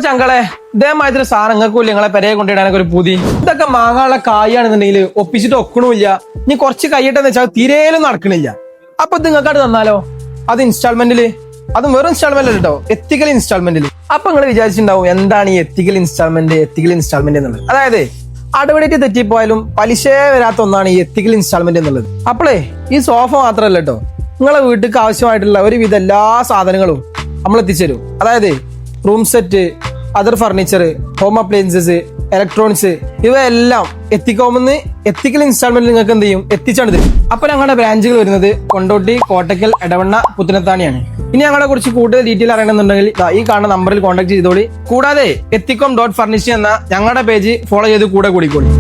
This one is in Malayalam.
ചങ്കളെ ഇതേമാതിരി സാധനങ്ങൾക്കും നിങ്ങളെ പെരയെ കൊണ്ടിടാനൊക്കെ ഒരു പൂതി. ഇതൊക്കെ മാങ്ങാനുള്ള കായാണെന്നുണ്ടെങ്കിൽ ഒപ്പിച്ചിട്ട് ഒക്കണമില്ല. ഇനി കുറച്ച് കൈയിട്ടെന്ന് വെച്ചാൽ തീരേലും നടക്കണില്ല. അപ്പൊ നിങ്ങൾക്കായിട്ട് തന്നാലോ? അത് ഇൻസ്റ്റാൾമെന്റില്, അതും വെറും ഇൻസ്റ്റാൾമെന്റ് അല്ല കേട്ടോ, എത്തിക്കൽ ഇൻസ്റ്റാൾമെന്റിൽ. അപ്പൊ നിങ്ങൾ വിചാരിച്ചിട്ടുണ്ടാവും എന്താണ് ഈ എത്തിക്കൽ ഇൻസ്റ്റാൾമെന്റ് എന്നുള്ളത്. അതായത് അടവടേറ്റ് തെറ്റിപ്പോയാലും പലിശ വരാത്ത ഒന്നാണ് ഈ എത്തിക്കൽ ഇൻസ്റ്റാൾമെന്റ് എന്നുള്ളത്. അപ്പോളേ ഈ സോഫ മാത്രമല്ല കേട്ടോ, നിങ്ങളെ വീട്ടിലേക്ക് ആവശ്യമായിട്ടുള്ള ഒരുവിധ എല്ലാ സാധനങ്ങളും നമ്മൾ എത്തിച്ചേരും. അതായത് room set, other furniture, home appliances, electronics, ഇവയെല്ലാം എത്തിക്കോമെന്ന് എത്തിക്കൽ ഇൻസ്റ്റാൾമെന്റ് നിങ്ങൾക്ക് എന്ത് ചെയ്യും, എത്തിച്ചാണ് തരും. അപ്പൊ ഞങ്ങളുടെ ബ്രാഞ്ചുകൾ വരുന്നത് കൊണ്ടോട്ടി, കോട്ടക്കൽ, എടവണ്ണ, പുത്തനത്താണിയാണ്. ഇനി ഞങ്ങളെ കുറിച്ച് കൂടുതൽ ഡീറ്റെയിൽ അറിയണമെന്നുണ്ടെങ്കിൽ ഈ കാണുന്ന നമ്പറിൽ കോൺടാക്ട് ചെയ്തോളി. കൂടാതെ എത്തിക്കോം.furnish എന്ന ഞങ്ങളുടെ പേജ് ഫോളോ ചെയ്ത് കൂടെ കൂടിക്കോളി.